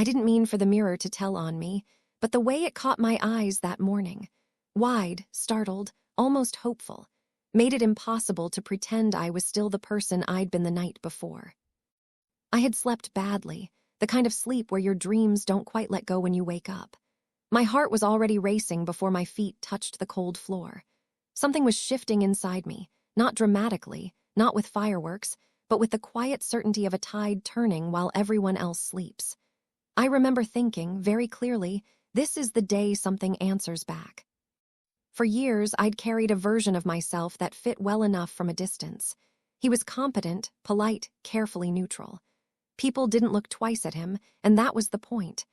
didn't mean for the mirror to tell on me, but the way it caught my eyes that morning, wide, startled, almost hopeful, made it impossible to pretend I was still the person I'd been the night before. I had slept badly, the kind of sleep where your dreams don't quite let go when you wake up. My heart was already racing before my feet touched the cold floor. Something was shifting inside me, not dramatically, not with fireworks, but with the quiet certainty of a tide turning while everyone else sleeps. I remember thinking, very clearly, this is the day something answers back. For years, I'd carried a version of myself that fit well enough from a distance. He was competent, polite, carefully neutral. People didn't look twice at him, and that was the point.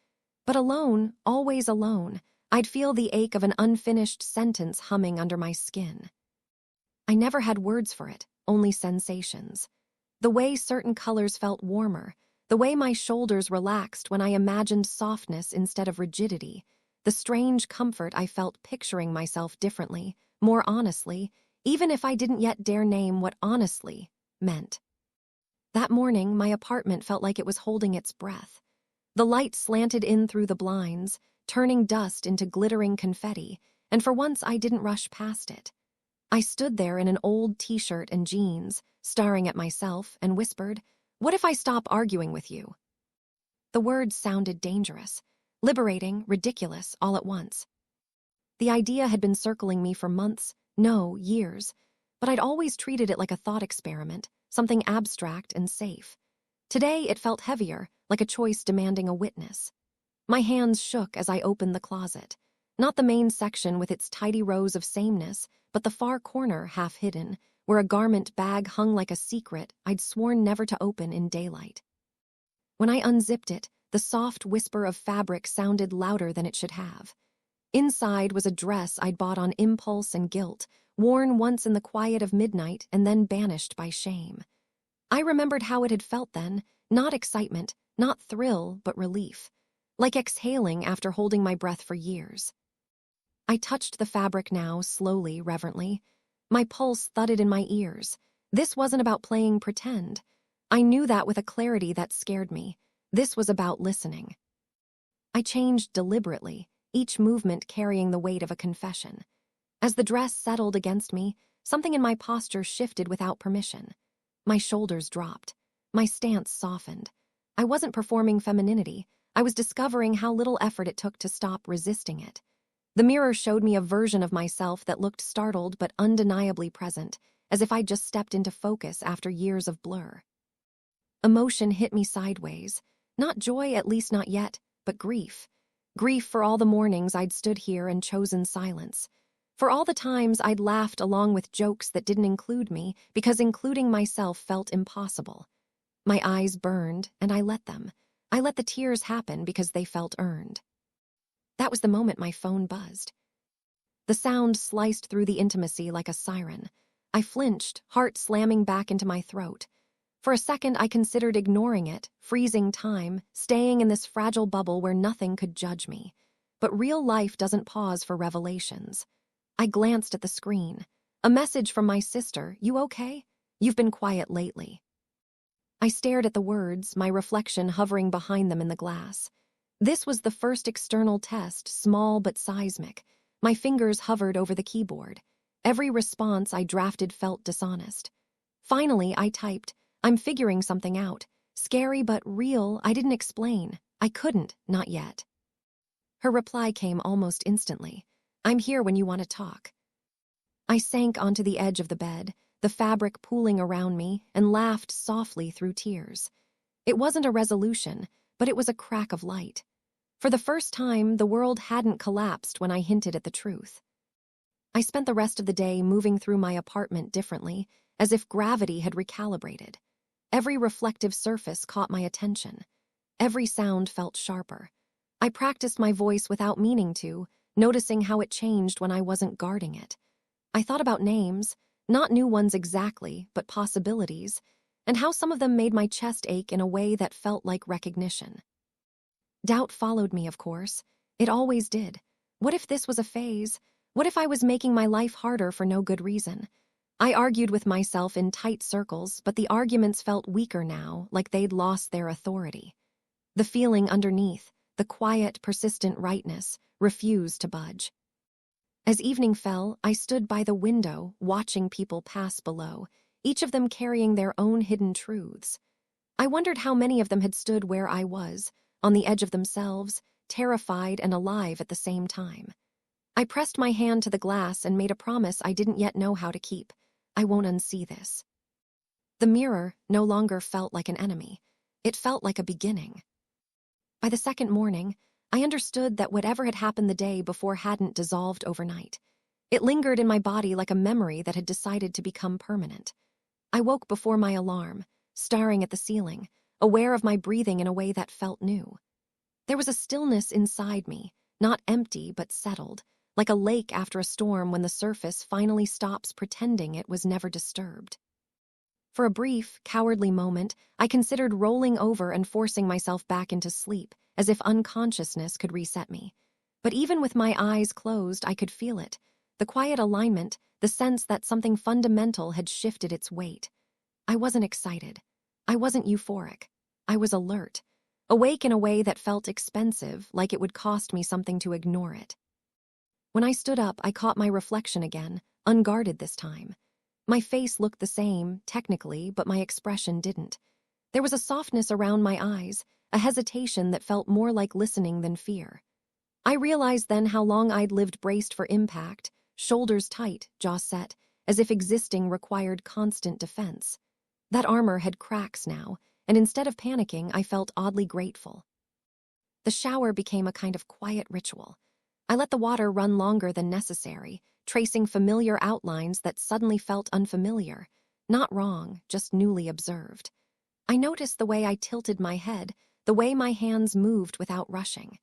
But alone, always alone, I'd feel the ache of an unfinished sentence humming under my skin. I never had words for it, only sensations. The way certain colors felt warmer, the way my shoulders relaxed when I imagined softness instead of rigidity, the strange comfort I felt picturing myself differently, more honestly, even if I didn't yet dare name what honestly meant. That morning, my apartment felt like it was holding its breath. The light slanted in through the blinds, turning dust into glittering confetti, and for once I didn't rush past it. I stood there in an old t-shirt and jeans, staring at myself, and whispered, "What if I stop arguing with you?" The words sounded dangerous, liberating, ridiculous, all at once. The idea had been circling me for months, no, years, but I'd always treated it like a thought experiment, something abstract and safe. Today it felt heavier, like a choice demanding a witness. My hands shook as I opened the closet. Not the main section with its tidy rows of sameness, but the far corner, half hidden, where a garment bag hung like a secret I'd sworn never to open in daylight. When I unzipped it, the soft whisper of fabric sounded louder than it should have. Inside was a dress I'd bought on impulse and guilt, worn once in the quiet of midnight and then banished by shame. I remembered how it had felt then, not excitement, not thrill, but relief, like exhaling after holding my breath for years. I touched the fabric now, slowly, reverently. My pulse thudded in my ears. This wasn't about playing pretend. I knew that with a clarity that scared me. This was about listening. I changed deliberately, each movement carrying the weight of a confession. As the dress settled against me, something in my posture shifted without permission. My shoulders dropped. My stance softened. I wasn't performing femininity. I was discovering how little effort it took to stop resisting it. The mirror showed me a version of myself that looked startled but undeniably present, as if I'd just stepped into focus after years of blur. Emotion hit me sideways. Not joy, at least not yet, but grief. Grief for all the mornings I'd stood here and chosen silence. For all the times I'd laughed along with jokes that didn't include me because including myself felt impossible. My eyes burned, and I let them. I let the tears happen because they felt earned. That was the moment my phone buzzed. The sound sliced through the intimacy like a siren. I flinched, heart slamming back into my throat. For a second, I considered ignoring it, freezing time, staying in this fragile bubble where nothing could judge me. But real life doesn't pause for revelations. I glanced at the screen. A message from my sister, "You okay? You've been quiet lately." I stared at the words, my reflection hovering behind them in the glass. This was the first external test, small but seismic. My fingers hovered over the keyboard. Every response I drafted felt dishonest. Finally, I typed, "I'm figuring something out. Scary but real, I didn't explain. I couldn't, not yet." Her reply came almost instantly. "I'm here when you want to talk." I sank onto the edge of the bed, the fabric pooling around me, and laughed softly through tears. It wasn't a resolution, but it was a crack of light. For the first time, the world hadn't collapsed when I hinted at the truth. I spent the rest of the day moving through my apartment differently, as if gravity had recalibrated. Every reflective surface caught my attention. Every sound felt sharper. I practiced my voice without meaning to, noticing how it changed when I wasn't guarding it. I thought about names, not new ones exactly, but possibilities, and how some of them made my chest ache in a way that felt like recognition. Doubt followed me, of course. It always did. What if this was a phase? What if I was making my life harder for no good reason? I argued with myself in tight circles, but the arguments felt weaker now, like they'd lost their authority. The feeling underneath, the quiet, persistent rightness, refused to budge. As evening fell, I stood by the window, watching people pass below, each of them carrying their own hidden truths. I wondered how many of them had stood where I was, on the edge of themselves, terrified and alive at the same time. I pressed my hand to the glass and made a promise I didn't yet know how to keep. I won't unsee this. The mirror no longer felt like an enemy. It felt like a beginning. By the second morning, I understood that whatever had happened the day before hadn't dissolved overnight. It lingered in my body like a memory that had decided to become permanent. I woke before my alarm, staring at the ceiling, aware of my breathing in a way that felt new. There was a stillness inside me, not empty but settled, like a lake after a storm when the surface finally stops pretending it was never disturbed. For a brief, cowardly moment, I considered rolling over and forcing myself back into sleep, as if unconsciousness could reset me. But even with my eyes closed, I could feel it. The quiet alignment, the sense that something fundamental had shifted its weight. I wasn't excited. I wasn't euphoric. I was alert, awake in a way that felt expensive, like it would cost me something to ignore it. When I stood up, I caught my reflection again, unguarded this time. My face looked the same, technically, but my expression didn't. There was a softness around my eyes, a hesitation that felt more like listening than fear. I realized then how long I'd lived braced for impact, shoulders tight, jaw set, as if existing required constant defense. That armor had cracks now, and instead of panicking, I felt oddly grateful. The shower became a kind of quiet ritual. I let the water run longer than necessary, tracing familiar outlines that suddenly felt unfamiliar. Not wrong, just newly observed. I noticed the way I tilted my head, the way my hands moved without rushing.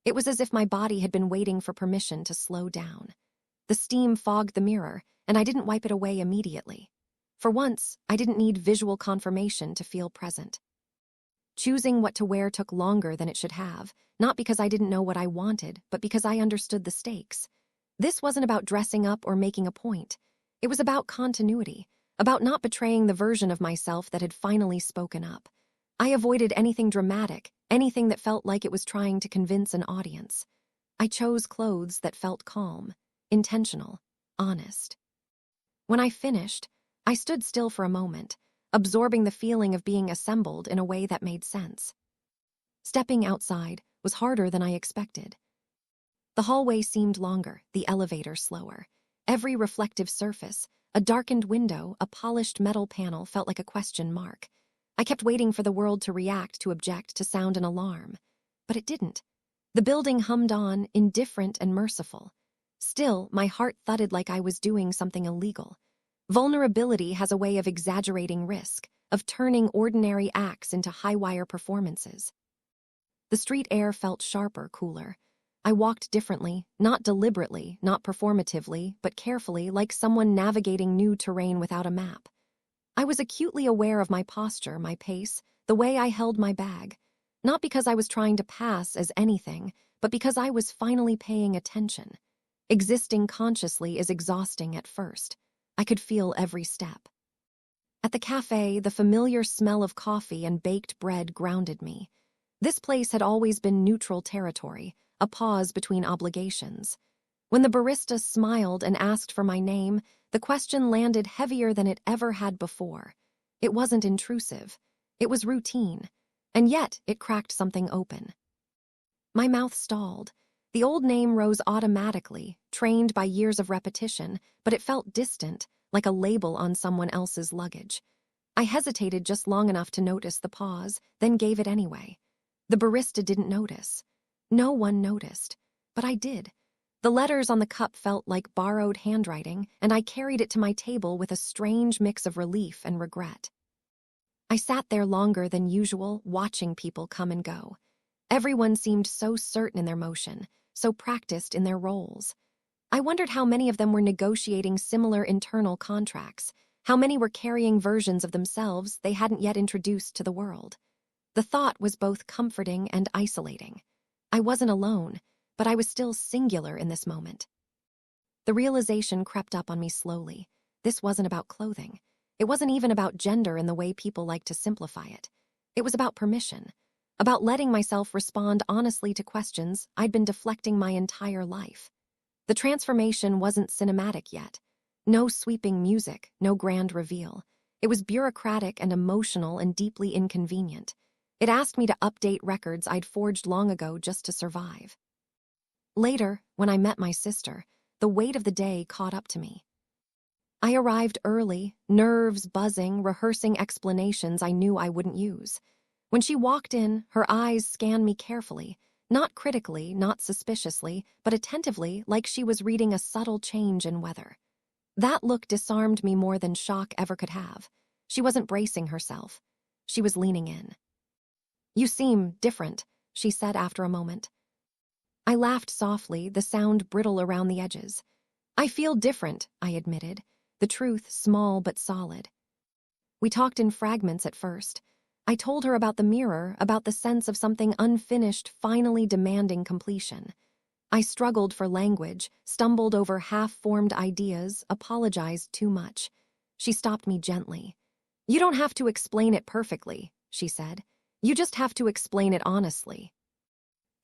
It was as if my body had been waiting for permission to slow down. The steam fogged the mirror, and I didn't wipe it away immediately. For once, I didn't need visual confirmation to feel present. Choosing what to wear took longer than it should have, not because I didn't know what I wanted, but because I understood the stakes. This wasn't about dressing up or making a point. It was about continuity, about not betraying the version of myself that had finally spoken up. I avoided anything dramatic, anything that felt like it was trying to convince an audience. I chose clothes that felt calm, intentional, honest. When I finished, I stood still for a moment, absorbing the feeling of being assembled in a way that made sense. Stepping outside was harder than I expected. The hallway seemed longer, the elevator slower. Every reflective surface, a darkened window, a polished metal panel felt like a question mark. I kept waiting for the world to react, to object, to sound an alarm. But it didn't. The building hummed on, indifferent and merciful. Still, my heart thudded like I was doing something illegal. Vulnerability has a way of exaggerating risk, of turning ordinary acts into high-wire performances. The street air felt sharper, cooler. I walked differently, not deliberately, not performatively, but carefully, like someone navigating new terrain without a map. I was acutely aware of my posture, my pace, the way I held my bag, not because I was trying to pass as anything, but because I was finally paying attention. Existing consciously is exhausting at first. I could feel every step. At the cafe, the familiar smell of coffee and baked bread grounded me. This place had always been neutral territory, a pause between obligations. When the barista smiled and asked for my name, the question landed heavier than it ever had before. It wasn't intrusive. It was routine. And yet, it cracked something open. My mouth stalled. The old name rose automatically, trained by years of repetition, but it felt distant, like a label on someone else's luggage. I hesitated just long enough to notice the pause, then gave it anyway. The barista didn't notice. No one noticed, but I did. The letters on the cup felt like borrowed handwriting, and I carried it to my table with a strange mix of relief and regret. I sat there longer than usual, watching people come and go. Everyone seemed so certain in their motion, so practiced in their roles. I wondered how many of them were negotiating similar internal contracts, how many were carrying versions of themselves they hadn't yet introduced to the world. The thought was both comforting and isolating. I wasn't alone, but I was still singular in this moment. The realization crept up on me slowly. This wasn't about clothing. It wasn't even about gender in the way people like to simplify it. It was about permission. about letting myself respond honestly to questions I'd been deflecting my entire life. The transformation wasn't cinematic yet. No sweeping music, no grand reveal. It was bureaucratic and emotional and deeply inconvenient. It asked me to update records I'd forged long ago just to survive. Later, when I met my sister, the weight of the day caught up to me. I arrived early, nerves buzzing, rehearsing explanations I knew I wouldn't use. When she walked in, her eyes scanned me carefully, not critically, not suspiciously, but attentively, like she was reading a subtle change in weather. That look disarmed me more than shock ever could have. She wasn't bracing herself. She was leaning in. "You seem different," she said after a moment. I laughed softly, the sound brittle around the edges. "I feel different," I admitted, the truth small but solid. We talked in fragments at first. I told her about the mirror, about the sense of something unfinished finally demanding completion. I struggled for language, stumbled over half-formed ideas, apologized too much. She stopped me gently. "You don't have to explain it perfectly," she said. "You just have to explain it honestly."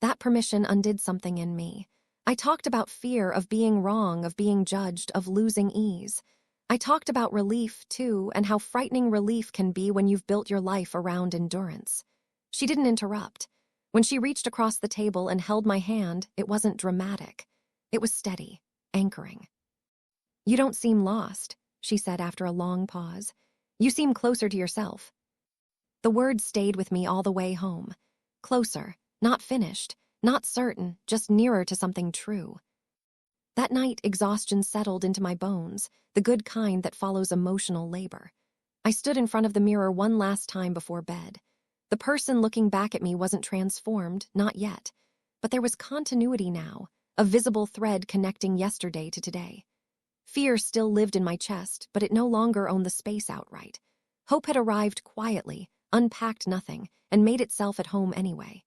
That permission undid something in me. I talked about fear of being wrong, of being judged, of losing ease. I talked about relief, too, and how frightening relief can be when you've built your life around endurance. She didn't interrupt. When she reached across the table and held my hand, it wasn't dramatic. It was steady, anchoring. "You don't seem lost," she said after a long pause. "You seem closer to yourself." The words stayed with me all the way home. Closer, not finished, not certain, just nearer to something true. That night, exhaustion settled into my bones, the good kind that follows emotional labor. I stood in front of the mirror one last time before bed. The person looking back at me wasn't transformed, not yet. But there was continuity now, a visible thread connecting yesterday to today. Fear still lived in my chest, but it no longer owned the space outright. Hope had arrived quietly, unpacked nothing, and made itself at home anyway.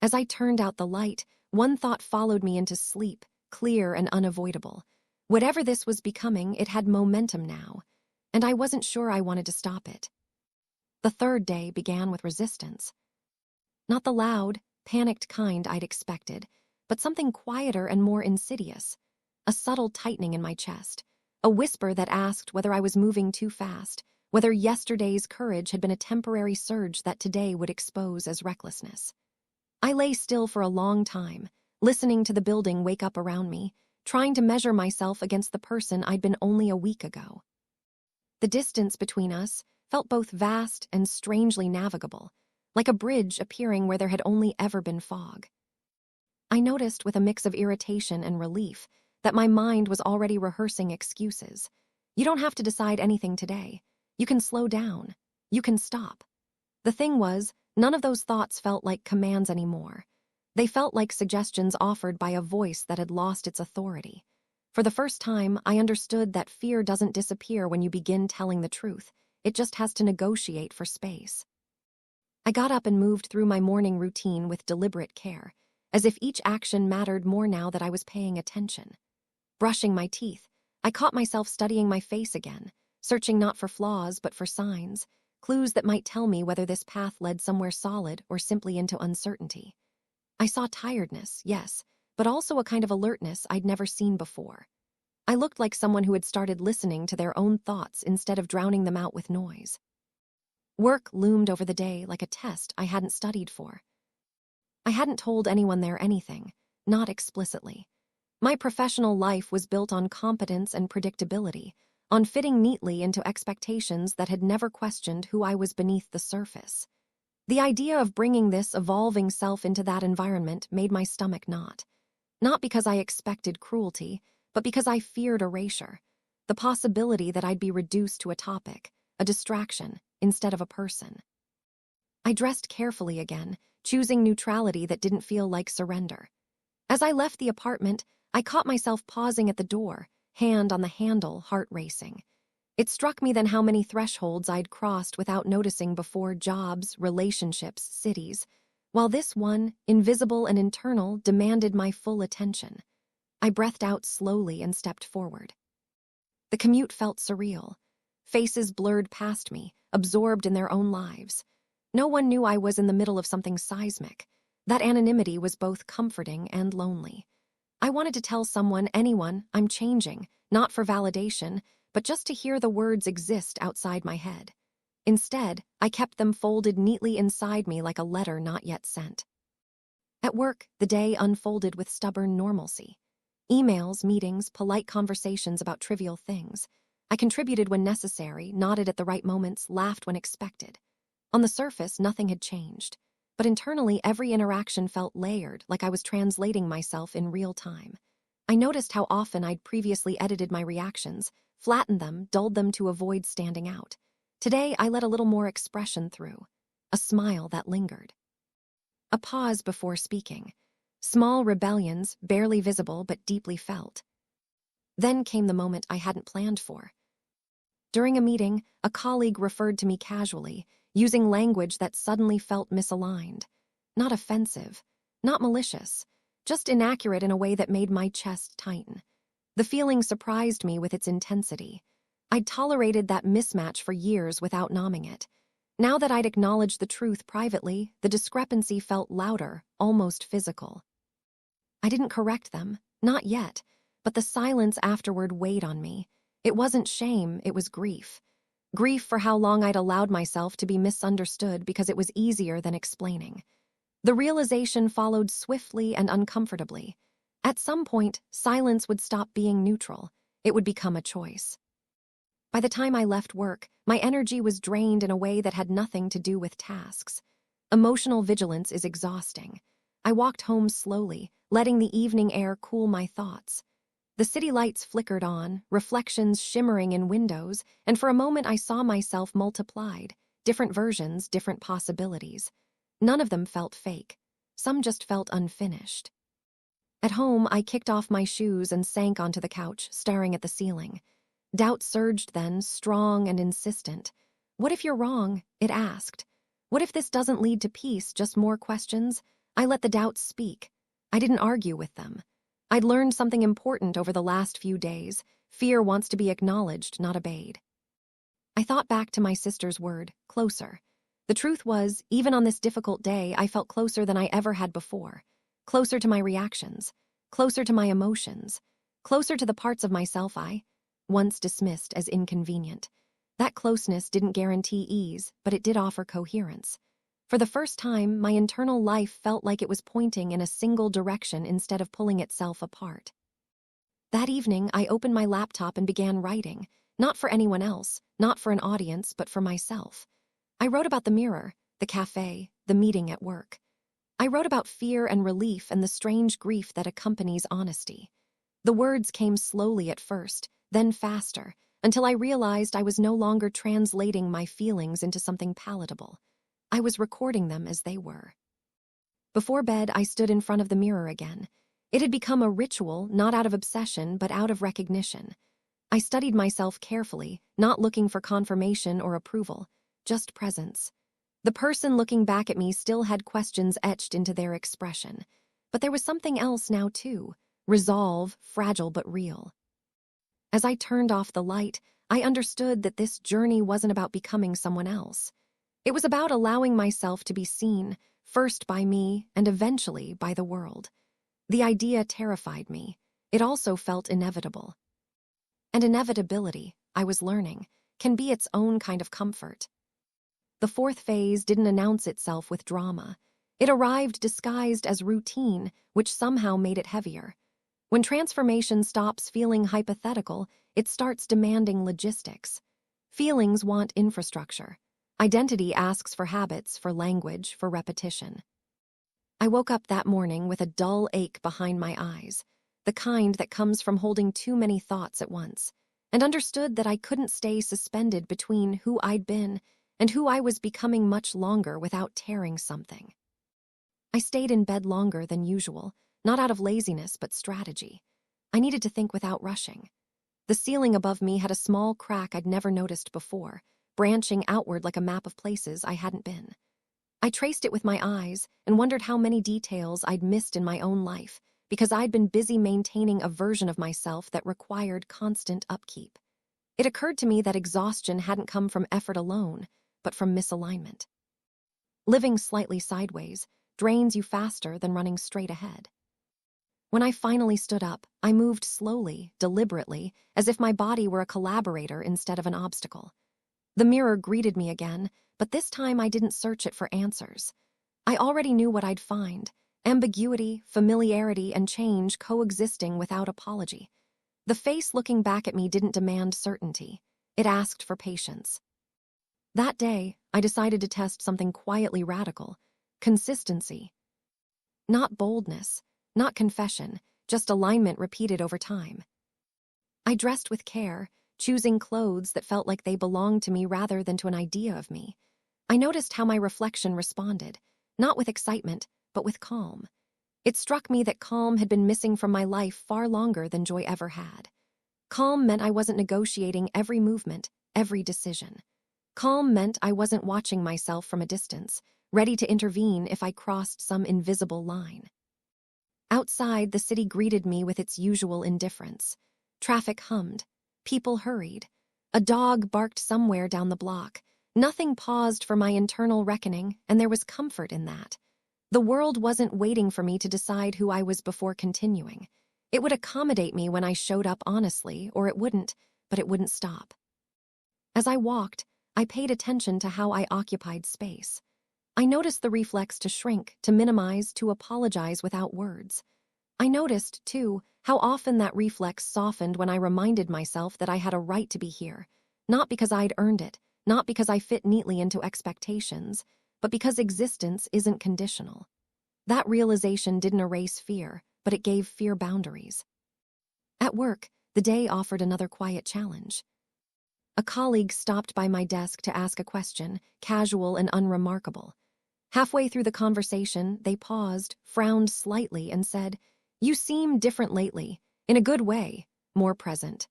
As I turned out the light, one thought followed me into sleep, clear and unavoidable. Whatever this was becoming, it had momentum now, and I wasn't sure I wanted to stop it. The third day began with resistance. Not the loud, panicked kind I'd expected, but something quieter and more insidious. A subtle tightening in my chest, a whisper that asked whether I was moving too fast, whether yesterday's courage had been a temporary surge that today would expose as recklessness. I lay still for a long time, listening to the building wake up around me, trying to measure myself against the person I'd been only a week ago. The distance between us felt both vast and strangely navigable, like a bridge appearing where there had only ever been fog. I noticed with a mix of irritation and relief that my mind was already rehearsing excuses. You don't have to decide anything today. You can slow down. You can stop. The thing was, none of those thoughts felt like commands anymore. They felt like suggestions offered by a voice that had lost its authority. For the first time, I understood that fear doesn't disappear when you begin telling the truth. It just has to negotiate for space. I got up and moved through my morning routine with deliberate care, as if each action mattered more now that I was paying attention. Brushing my teeth, I caught myself studying my face again, searching not for flaws but for signs, clues that might tell me whether this path led somewhere solid or simply into uncertainty. I saw tiredness, yes, but also a kind of alertness I'd never seen before. I looked like someone who had started listening to their own thoughts instead of drowning them out with noise. Work loomed over the day like a test I hadn't studied for. I hadn't told anyone there anything, not explicitly. My professional life was built on competence and predictability, on fitting neatly into expectations that had never questioned who I was beneath the surface. The idea of bringing this evolving self into that environment made my stomach knot. Not because I expected cruelty, but because I feared erasure, the possibility that I'd be reduced to a topic, a distraction, instead of a person. I dressed carefully again, choosing neutrality that didn't feel like surrender. As I left the apartment, I caught myself pausing at the door, hand on the handle, heart racing. It struck me then how many thresholds I'd crossed without noticing before: jobs, relationships, cities, while this one, invisible and internal, demanded my full attention. I breathed out slowly and stepped forward. The commute felt surreal. Faces blurred past me, absorbed in their own lives. No one knew I was in the middle of something seismic. That anonymity was both comforting and lonely. I wanted to tell someone, anyone, I'm changing, not for validation, but just to hear the words exist outside my head. Instead, I kept them folded neatly inside me like a letter not yet sent. At work, the day unfolded with stubborn normalcy. Emails, meetings, polite conversations about trivial things. I contributed when necessary, nodded at the right moments, laughed when expected. On the surface, nothing had changed. But internally, every interaction felt layered, like I was translating myself in real time. I noticed how often I'd previously edited my reactions, flattened them, dulled them to avoid standing out. Today, I let a little more expression through. A smile that lingered. A pause before speaking. Small rebellions, barely visible but deeply felt. Then came the moment I hadn't planned for. During a meeting, a colleague referred to me casually, using language that suddenly felt misaligned. Not offensive, not malicious, just inaccurate in a way that made my chest tighten. The feeling surprised me with its intensity. I'd tolerated that mismatch for years without numbing it. Now that I'd acknowledged the truth privately, the discrepancy felt louder, almost physical. I didn't correct them, not yet, but the silence afterward weighed on me. It wasn't shame, it was grief. Grief for how long I'd allowed myself to be misunderstood because it was easier than explaining. The realization followed swiftly and uncomfortably. At some point, silence would stop being neutral. It would become a choice. By the time I left work, my energy was drained in a way that had nothing to do with tasks. Emotional vigilance is exhausting. I walked home slowly, letting the evening air cool my thoughts. The city lights flickered on, reflections shimmering in windows, and for a moment I saw myself multiplied, different versions, different possibilities. None of them felt fake. Some just felt unfinished. At home, I kicked off my shoes and sank onto the couch, staring at the ceiling. Doubt surged then, strong and insistent. What if you're wrong? It asked. What if this doesn't lead to peace, just more questions? I let the doubts speak. I didn't argue with them. I'd learned something important over the last few days. Fear wants to be acknowledged, not obeyed. I thought back to my sister's word, closer. The truth was, even on this difficult day, I felt closer than I ever had before. Closer to my reactions. Closer to my emotions. Closer to the parts of myself I once dismissed as inconvenient. That closeness didn't guarantee ease, but it did offer coherence. For the first time, my internal life felt like it was pointing in a single direction instead of pulling itself apart. That evening, I opened my laptop and began writing, not for anyone else, not for an audience, but for myself. I wrote about the mirror, the cafe, the meeting at work. I wrote about fear and relief and the strange grief that accompanies honesty. The words came slowly at first, then faster, until I realized I was no longer translating my feelings into something palatable. I was recording them as they were. Before bed, I stood in front of the mirror again. It had become a ritual, not out of obsession, but out of recognition. I studied myself carefully, not looking for confirmation or approval, just presence. The person looking back at me still had questions etched into their expression. But there was something else now, too. Resolve, fragile but real. As I turned off the light, I understood that this journey wasn't about becoming someone else. It was about allowing myself to be seen, first by me and eventually by the world. The idea terrified me. It also felt inevitable. And inevitability, I was learning, can be its own kind of comfort. The fourth phase didn't announce itself with drama. It arrived disguised as routine, which somehow made it heavier. When transformation stops feeling hypothetical, it starts demanding logistics. Feelings want infrastructure. Identity asks for habits, for language, for repetition. I woke up that morning with a dull ache behind my eyes, the kind that comes from holding too many thoughts at once, and understood that I couldn't stay suspended between who I'd been and who I was becoming much longer without tearing something. I stayed in bed longer than usual, not out of laziness but strategy. I needed to think without rushing. The ceiling above me had a small crack I'd never noticed before, branching outward like a map of places I hadn't been. I traced it with my eyes and wondered how many details I'd missed in my own life because I'd been busy maintaining a version of myself that required constant upkeep. It occurred to me that exhaustion hadn't come from effort alone, but from misalignment. Living slightly sideways drains you faster than running straight ahead. When I finally stood up, I moved slowly, deliberately, as if my body were a collaborator instead of an obstacle. The mirror greeted me again, but this time I didn't search it for answers. I already knew what I'd find: ambiguity, familiarity, and change coexisting without apology. The face looking back at me didn't demand certainty. It asked for patience. That day, I decided to test something quietly radical: consistency. Not boldness, not confession, just alignment repeated over time. I dressed with care, choosing clothes that felt like they belonged to me rather than to an idea of me. I noticed how my reflection responded, not with excitement, but with calm. It struck me that calm had been missing from my life far longer than joy ever had. Calm meant I wasn't negotiating every movement, every decision. Calm meant I wasn't watching myself from a distance, ready to intervene if I crossed some invisible line. Outside, the city greeted me with its usual indifference. Traffic hummed. People hurried. A dog barked somewhere down the block. Nothing paused for my internal reckoning, and there was comfort in that. The world wasn't waiting for me to decide who I was before continuing. It would accommodate me when I showed up honestly, or it wouldn't, but it wouldn't stop. As I walked, I paid attention to how I occupied space. I noticed the reflex to shrink, to minimize, to apologize without words. I noticed, too, how often that reflex softened when I reminded myself that I had a right to be here, not because I'd earned it, not because I fit neatly into expectations, but because existence isn't conditional. That realization didn't erase fear, but it gave fear boundaries. At work, the day offered another quiet challenge. A colleague stopped by my desk to ask a question, casual and unremarkable. Halfway through the conversation, they paused, frowned slightly, and said, "You seem different lately, in a good way, more present."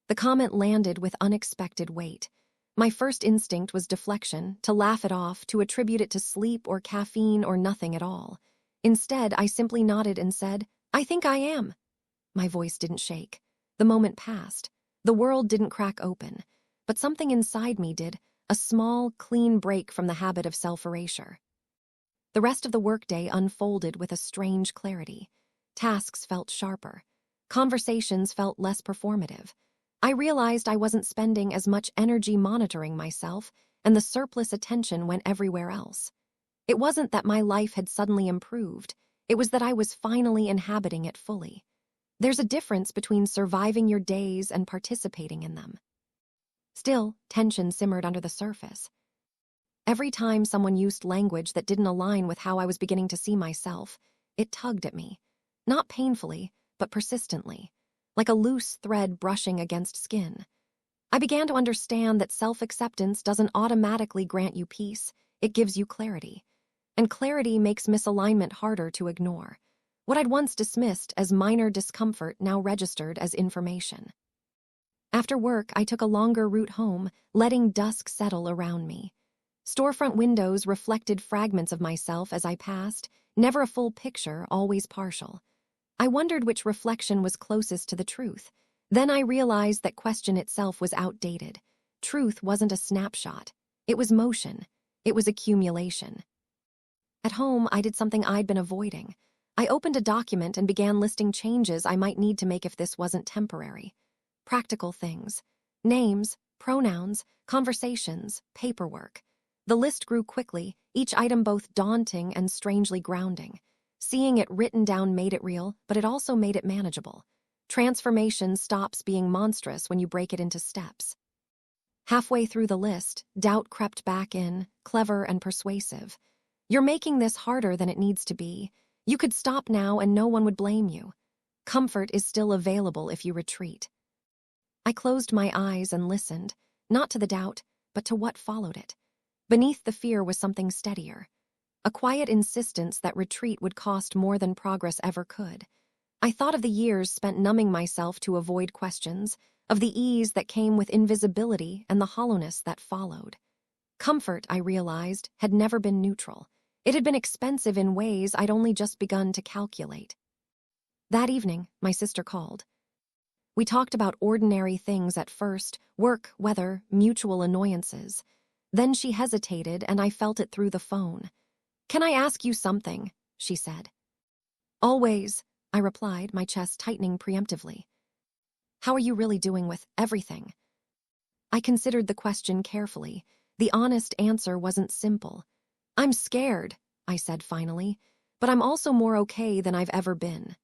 The comment landed with unexpected weight. My first instinct was deflection, to laugh it off, to attribute it to sleep or caffeine or nothing at all. Instead, I simply nodded and said, "I think I am." My voice didn't shake. The moment passed. The world didn't crack open, but something inside me did, a small, clean break from the habit of self-erasure. The rest of the workday unfolded with a strange clarity. Tasks felt sharper. Conversations felt less performative. I realized I wasn't spending as much energy monitoring myself, and the surplus attention went everywhere else. It wasn't that my life had suddenly improved. It was that I was finally inhabiting it fully. There's a difference between surviving your days and participating in them. Still, tension simmered under the surface. Every time someone used language that didn't align with how I was beginning to see myself, it tugged at me. Not painfully, but persistently, like a loose thread brushing against skin. I began to understand that self-acceptance doesn't automatically grant you peace, it gives you clarity. And clarity makes misalignment harder to ignore. What I'd once dismissed as minor discomfort now registered as information. After work, I took a longer route home, letting dusk settle around me. Storefront windows reflected fragments of myself as I passed, never a full picture, always partial. I wondered which reflection was closest to the truth. Then I realized that question itself was outdated. Truth wasn't a snapshot. It was motion. It was accumulation. At home, I did something I'd been avoiding. I opened a document and began listing changes I might need to make if this wasn't temporary. Practical things. Names, pronouns, conversations, paperwork. The list grew quickly, each item both daunting and strangely grounding. Seeing it written down made it real, but it also made it manageable. Transformation stops being monstrous when you break it into steps. Halfway through the list, doubt crept back in, clever and persuasive. "You're making this harder than it needs to be. You could stop now and no one would blame you. Comfort is still available if you retreat." I closed my eyes and listened, not to the doubt, but to what followed it. Beneath the fear was something steadier. A quiet insistence that retreat would cost more than progress ever could. I thought of the years spent numbing myself to avoid questions, of the ease that came with invisibility and the hollowness that followed. Comfort, I realized, had never been neutral. It had been expensive in ways I'd only just begun to calculate. That evening, my sister called. We talked about ordinary things at first: work, weather, mutual annoyances. Then she hesitated, and I felt it through the phone. "Can I ask you something?" she said. "Always," I replied, my chest tightening preemptively. "How are you really doing with everything?" I considered the question carefully. The honest answer wasn't simple. "I'm scared," I said finally, "but I'm also more okay than I've ever been."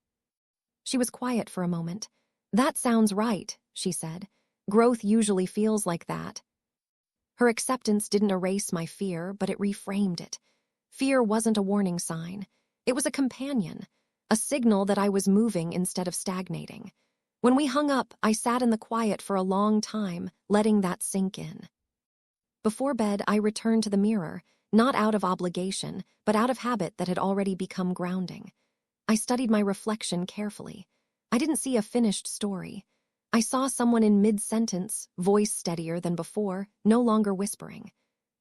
She was quiet for a moment. "That sounds right," she said. "Growth usually feels like that." Her acceptance didn't erase my fear, but it reframed it. Fear wasn't a warning sign. It was a companion, a signal that I was moving instead of stagnating. When we hung up, I sat in the quiet for a long time, letting that sink in. Before bed, I returned to the mirror, not out of obligation, but out of habit that had already become grounding. I studied my reflection carefully. I didn't see a finished story. I saw someone in mid-sentence, voice steadier than before, no longer whispering.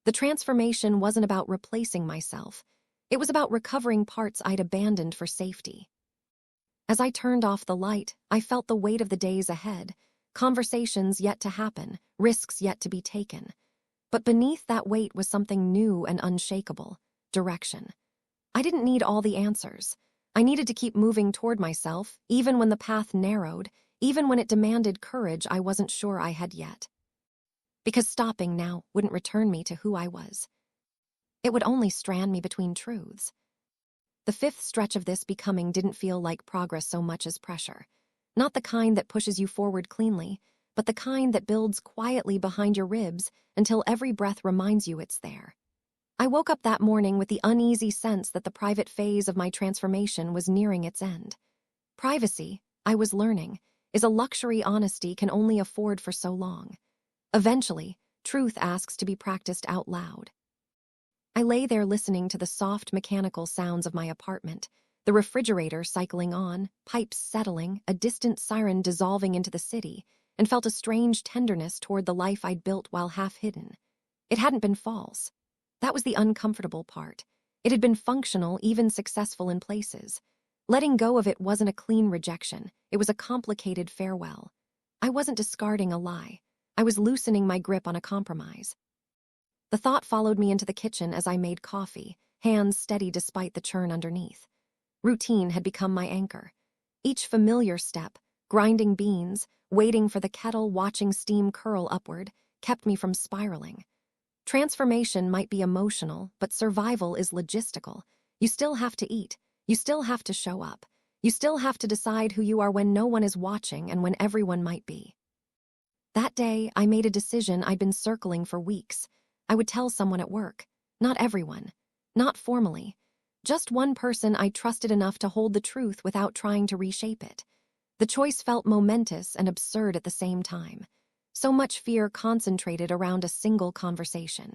The transformation wasn't about replacing myself. It was about recovering parts I'd abandoned for safety. As I turned off the light, I felt the weight of the days ahead, conversations yet to happen, risks yet to be taken. But beneath that weight was something new and unshakable: direction. I didn't need all the answers. I needed to keep moving toward myself, even when the path narrowed, even when it demanded courage I wasn't sure I had yet. Because stopping now wouldn't return me to who I was. It would only strand me between truths. The fifth stretch of this becoming didn't feel like progress so much as pressure. Not the kind that pushes you forward cleanly, but the kind that builds quietly behind your ribs until every breath reminds you it's there. I woke up that morning with the uneasy sense that the private phase of my transformation was nearing its end. Privacy, I was learning, is a luxury honesty can only afford for so long. Eventually, truth asks to be practiced out loud. I lay there listening to the soft mechanical sounds of my apartment, the refrigerator cycling on, pipes settling, a distant siren dissolving into the city, and felt a strange tenderness toward the life I'd built while half hidden. It hadn't been false. That was the uncomfortable part. It had been functional, even successful in places. Letting go of it wasn't a clean rejection. It was a complicated farewell. I wasn't discarding a lie. I was loosening my grip on a compromise. The thought followed me into the kitchen as I made coffee, hands steady despite the churn underneath. Routine had become my anchor. Each familiar step, grinding beans, waiting for the kettle, watching steam curl upward, kept me from spiraling. Transformation might be emotional, but survival is logistical. You still have to eat. You still have to show up. You still have to decide who you are when no one is watching and when everyone might be. That day, I made a decision I'd been circling for weeks. I would tell someone at work. Not everyone. Not formally. Just one person I trusted enough to hold the truth without trying to reshape it. The choice felt momentous and absurd at the same time. So much fear concentrated around a single conversation.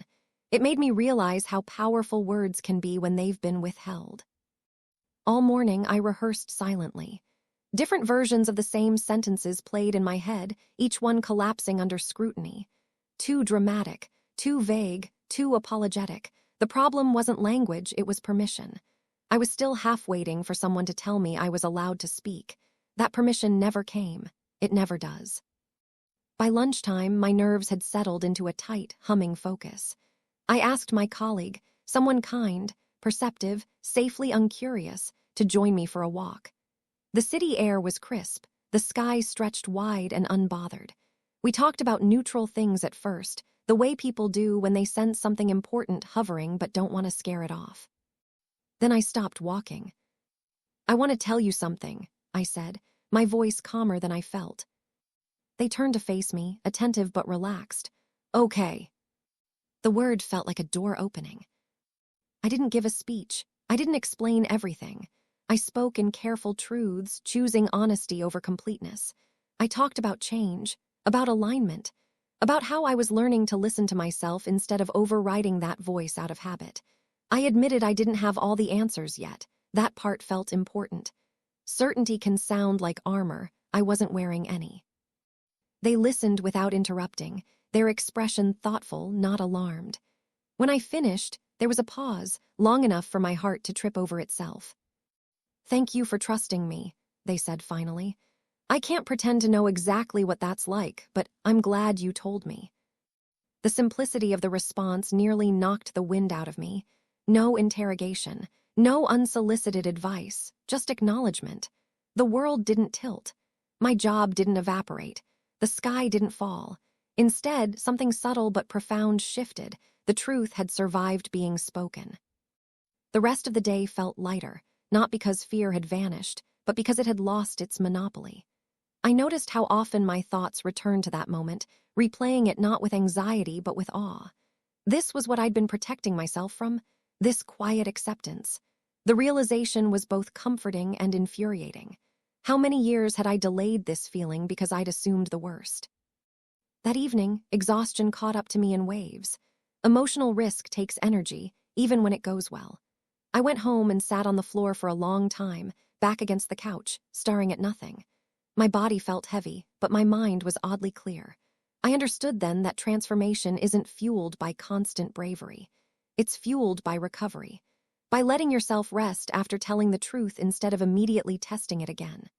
It made me realize how powerful words can be when they've been withheld. All morning, I rehearsed silently. Different versions of the same sentences played in my head, each one collapsing under scrutiny. Too dramatic, too vague, too apologetic. The problem wasn't language, it was permission. I was still half waiting for someone to tell me I was allowed to speak. That permission never came. It never does. By lunchtime, my nerves had settled into a tight, humming focus. I asked my colleague, someone kind, perceptive, safely uncurious, to join me for a walk. The city air was crisp, the sky stretched wide and unbothered. We talked about neutral things at first, the way people do when they sense something important hovering but don't want to scare it off. Then I stopped walking. "I want to tell you something," I said, my voice calmer than I felt. They turned to face me, attentive but relaxed. "Okay." The word felt like a door opening. I didn't give a speech. I didn't explain everything. I spoke in careful truths, choosing honesty over completeness. I talked about change, about alignment, about how I was learning to listen to myself instead of overriding that voice out of habit. I admitted I didn't have all the answers yet. That part felt important. Certainty can sound like armor. I wasn't wearing any. They listened without interrupting, their expression thoughtful, not alarmed. When I finished, there was a pause, long enough for my heart to trip over itself. "Thank you for trusting me," they said finally. "I can't pretend to know exactly what that's like, but I'm glad you told me." The simplicity of the response nearly knocked the wind out of me. No interrogation, no unsolicited advice, just acknowledgement. The world didn't tilt. My job didn't evaporate. The sky didn't fall. Instead, something subtle but profound shifted. The truth had survived being spoken. The rest of the day felt lighter, not because fear had vanished, but because it had lost its monopoly. I noticed how often my thoughts returned to that moment, replaying it not with anxiety but with awe. This was what I'd been protecting myself from, this quiet acceptance. The realization was both comforting and infuriating. How many years had I delayed this feeling because I'd assumed the worst? That evening, exhaustion caught up to me in waves. Emotional risk takes energy, even when it goes well. I went home and sat on the floor for a long time, back against the couch, staring at nothing. My body felt heavy, but my mind was oddly clear. I understood then that transformation isn't fueled by constant bravery. It's fueled by recovery, by letting yourself rest after telling the truth instead of immediately testing it again.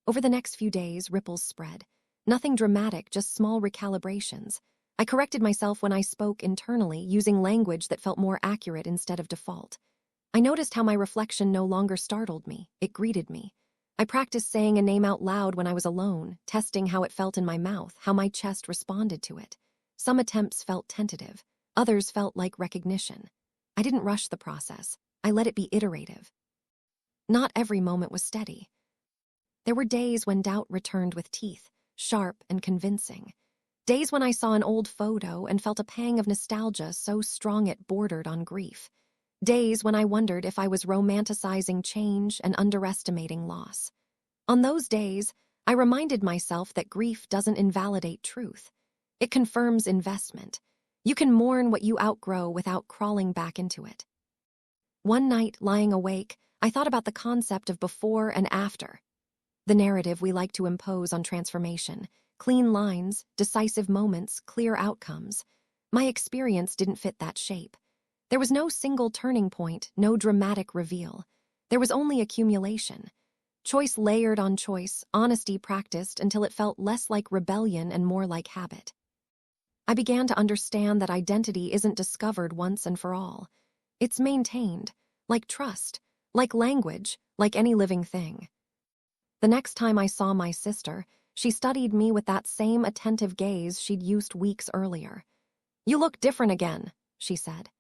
Over the next few days, ripples spread. Nothing dramatic, just small recalibrations. I corrected myself when I spoke internally, using language that felt more accurate instead of default. I noticed how my reflection no longer startled me, it greeted me. I practiced saying a name out loud when I was alone, testing how it felt in my mouth, how my chest responded to it. Some attempts felt tentative, others felt like recognition. I didn't rush the process, I let it be iterative. Not every moment was steady. There were days when doubt returned with teeth, sharp and convincing. Days when I saw an old photo and felt a pang of nostalgia so strong it bordered on grief. Days when I wondered if I was romanticizing change and underestimating loss. On those days, I reminded myself that grief doesn't invalidate truth. It confirms investment. You can mourn what you outgrow without crawling back into it. One night, lying awake, I thought about the concept of before and after. The narrative we like to impose on transformation. Clean lines, decisive moments, clear outcomes. My experience didn't fit that shape. There was no single turning point, no dramatic reveal. There was only accumulation. Choice layered on choice, honesty practiced until it felt less like rebellion and more like habit. I began to understand that identity isn't discovered once and for all. It's maintained, like trust, like language, like any living thing. The next time I saw my sister, she studied me with that same attentive gaze she'd used weeks earlier. "You look different again," she said.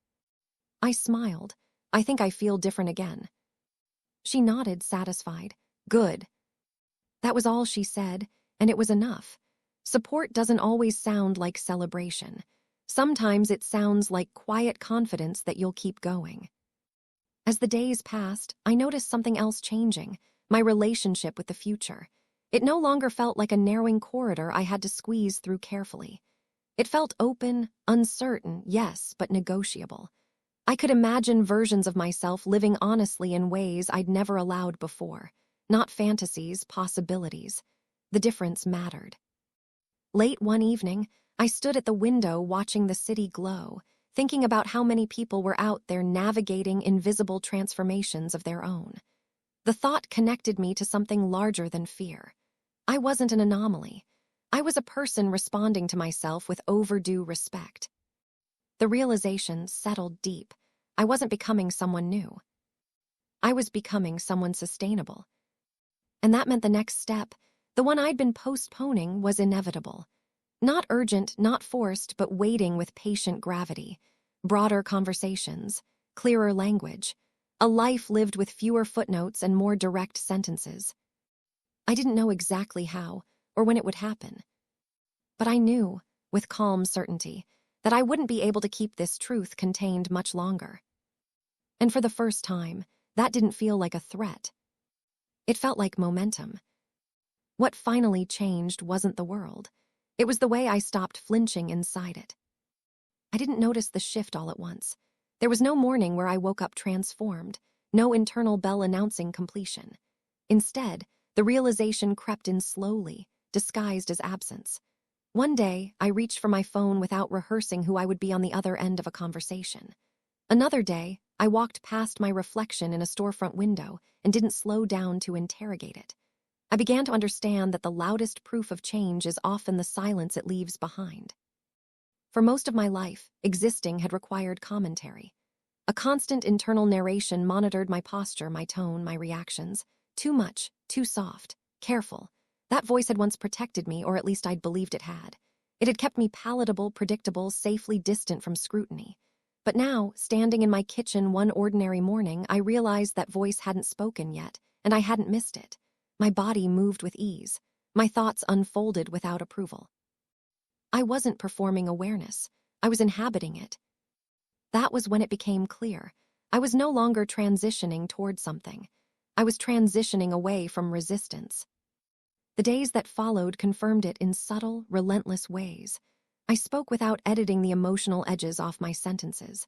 I smiled. "I think I feel different again." She nodded, satisfied. "Good." That was all she said, and it was enough. Support doesn't always sound like celebration. Sometimes it sounds like quiet confidence that you'll keep going. As the days passed, I noticed something else changing, my relationship with the future. It no longer felt like a narrowing corridor I had to squeeze through carefully. It felt open, uncertain, yes, but negotiable. I could imagine versions of myself living honestly in ways I'd never allowed before. Not fantasies, possibilities. The difference mattered. Late one evening, I stood at the window watching the city glow, thinking about how many people were out there navigating invisible transformations of their own. The thought connected me to something larger than fear. I wasn't an anomaly. I was a person responding to myself with overdue respect. The realization settled deep. I wasn't becoming someone new. I was becoming someone sustainable. And that meant the next step, the one I'd been postponing, was inevitable. Not urgent, not forced, but waiting with patient gravity. Broader conversations, clearer language, a life lived with fewer footnotes and more direct sentences. I didn't know exactly how or when it would happen. But I knew, with calm certainty, that I wouldn't be able to keep this truth contained much longer. And for the first time, that didn't feel like a threat. It felt like momentum. What finally changed wasn't the world. It was the way I stopped flinching inside it. I didn't notice the shift all at once. There was no morning where I woke up transformed, no internal bell announcing completion. Instead, the realization crept in slowly, disguised as absence. One day, I reached for my phone without rehearsing who I would be on the other end of a conversation. Another day, I walked past my reflection in a storefront window and didn't slow down to interrogate it. I began to understand that the loudest proof of change is often the silence it leaves behind. For most of my life, existing had required commentary. A constant internal narration monitored my posture, my tone, my reactions. Too much, too soft, careful. That voice had once protected me, or at least I'd believed it had. It had kept me palatable, predictable, safely distant from scrutiny. But now, standing in my kitchen one ordinary morning, I realized that voice hadn't spoken yet, and I hadn't missed it. My body moved with ease. My thoughts unfolded without approval. I wasn't performing awareness. I was inhabiting it. That was when it became clear. I was no longer transitioning toward something. I was transitioning away from resistance. The days that followed confirmed it in subtle, relentless ways. I spoke without editing the emotional edges off my sentences.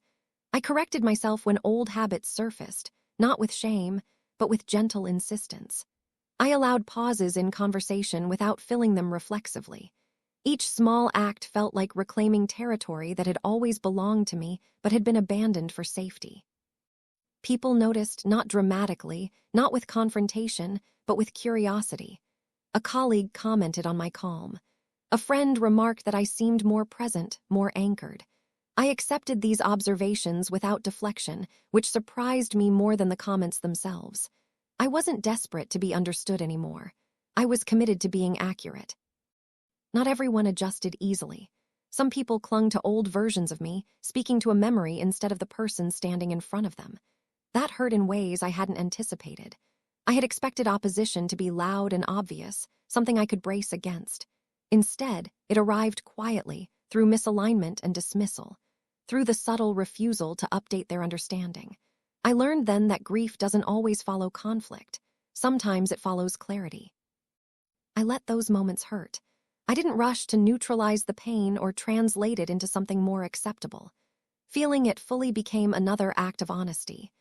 I corrected myself when old habits surfaced, not with shame, but with gentle insistence. I allowed pauses in conversation without filling them reflexively. Each small act felt like reclaiming territory that had always belonged to me but had been abandoned for safety. People noticed, not dramatically, not with confrontation, but with curiosity. A colleague commented on my calm. A friend remarked that I seemed more present, more anchored. I accepted these observations without deflection, which surprised me more than the comments themselves. I wasn't desperate to be understood anymore. I was committed to being accurate. Not everyone adjusted easily. Some people clung to old versions of me, speaking to a memory instead of the person standing in front of them. That hurt in ways I hadn't anticipated. I had expected opposition to be loud and obvious, something I could brace against. Instead, it arrived quietly, through misalignment and dismissal, through the subtle refusal to update their understanding. I learned then that grief doesn't always follow conflict. Sometimes it follows clarity. I let those moments hurt. I didn't rush to neutralize the pain or translate it into something more acceptable. Feeling it fully became another act of honesty.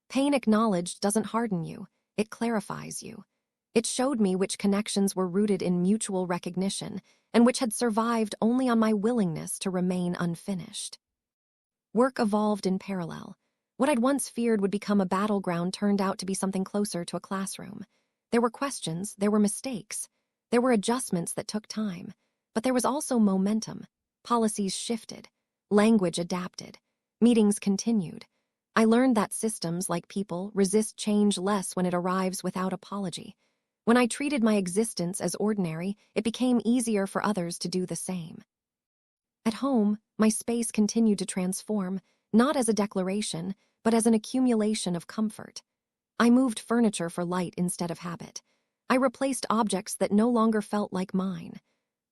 Pain acknowledged doesn't harden you, it clarifies you. It showed me which connections were rooted in mutual recognition and which had survived only on my willingness to remain unfinished. Work evolved in parallel. What I'd once feared would become a battleground turned out to be something closer to a classroom. There were questions, there were mistakes, there were adjustments that took time, but there was also momentum. Policies shifted, language adapted, meetings continued. I learned that systems, like people, resist change less when it arrives without apology. When I treated my existence as ordinary, it became easier for others to do the same. At home, my space continued to transform, not as a declaration, but as an accumulation of comfort. I moved furniture for light instead of habit. I replaced objects that no longer felt like mine.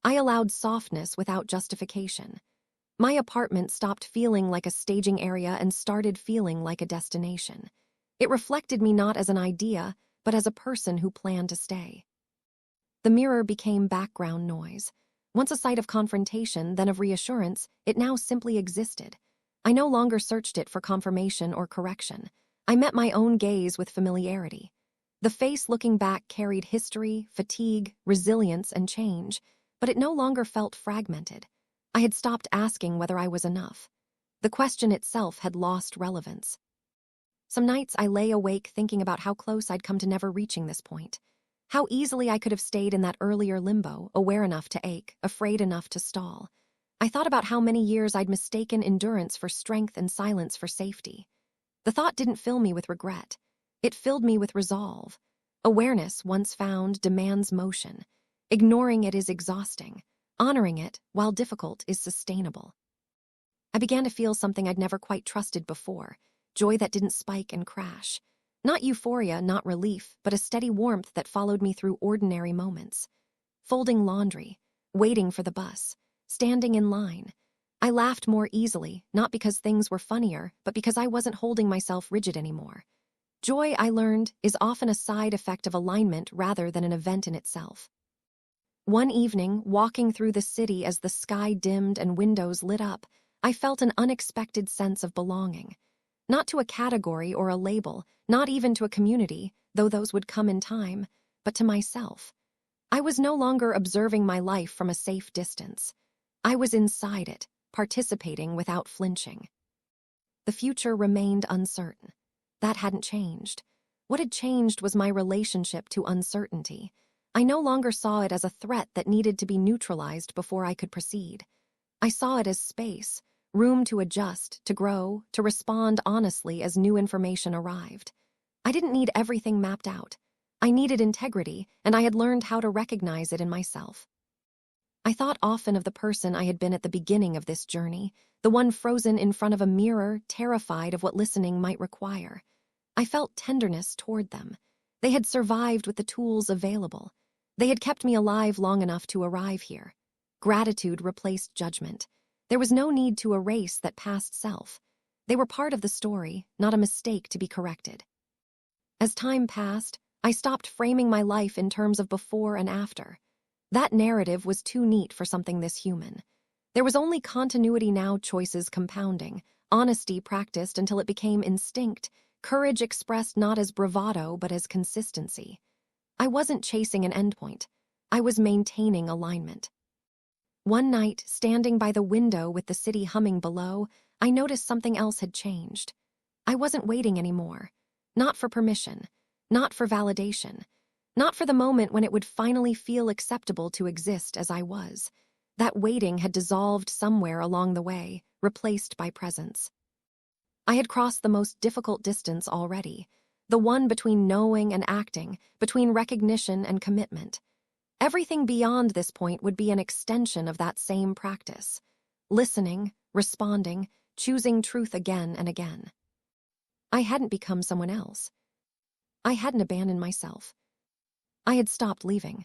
I allowed softness without justification. My apartment stopped feeling like a staging area and started feeling like a destination. It reflected me not as an idea, but as a person who planned to stay. The mirror became background noise. Once a site of confrontation, then of reassurance, it now simply existed. I no longer searched it for confirmation or correction. I met my own gaze with familiarity. The face looking back carried history, fatigue, resilience, and change, but it no longer felt fragmented. I had stopped asking whether I was enough. The question itself had lost relevance. Some nights I lay awake thinking about how close I'd come to never reaching this point. How easily I could have stayed in that earlier limbo, aware enough to ache, afraid enough to stall. I thought about how many years I'd mistaken endurance for strength and silence for safety. The thought didn't fill me with regret. It filled me with resolve. Awareness, once found, demands motion. Ignoring it is exhausting. Honoring it, while difficult, is sustainable. I began to feel something I'd never quite trusted before, joy that didn't spike and crash. Not euphoria, not relief, but a steady warmth that followed me through ordinary moments. Folding laundry, waiting for the bus, standing in line. I laughed more easily, not because things were funnier, but because I wasn't holding myself rigid anymore. Joy, I learned, is often a side effect of alignment rather than an event in itself. One evening, walking through the city as the sky dimmed and windows lit up, I felt an unexpected sense of belonging. Not to a category or a label, not even to a community, though those would come in time, but to myself. I was no longer observing my life from a safe distance. I was inside it, participating without flinching. The future remained uncertain. That hadn't changed. What had changed was my relationship to uncertainty. I no longer saw it as a threat that needed to be neutralized before I could proceed. I saw it as space, room to adjust, to grow, to respond honestly as new information arrived. I didn't need everything mapped out. I needed integrity, and I had learned how to recognize it in myself. I thought often of the person I had been at the beginning of this journey, the one frozen in front of a mirror, terrified of what listening might require. I felt tenderness toward them. They had survived with the tools available. They had kept me alive long enough to arrive here. Gratitude replaced judgment. There was no need to erase that past self. They were part of the story, not a mistake to be corrected. As time passed, I stopped framing my life in terms of before and after. That narrative was too neat for something this human. There was only continuity now, choices compounding, honesty practiced until it became instinct, courage expressed not as bravado but as consistency. I wasn't chasing an endpoint. I was maintaining alignment. One night, standing by the window with the city humming below, I noticed something else had changed. I wasn't waiting anymore. Not for permission. Not for validation. Not for the moment when it would finally feel acceptable to exist as I was. That waiting had dissolved somewhere along the way, replaced by presence. I had crossed the most difficult distance already, the one between knowing and acting, between recognition and commitment. Everything beyond this point would be an extension of that same practice. Listening, responding, choosing truth again and again. I hadn't become someone else. I hadn't abandoned myself. I had stopped leaving.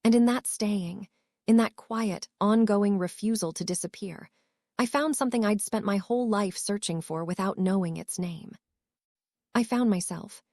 And in that staying, in that quiet, ongoing refusal to disappear, I found something I'd spent my whole life searching for without knowing its name. I found myself.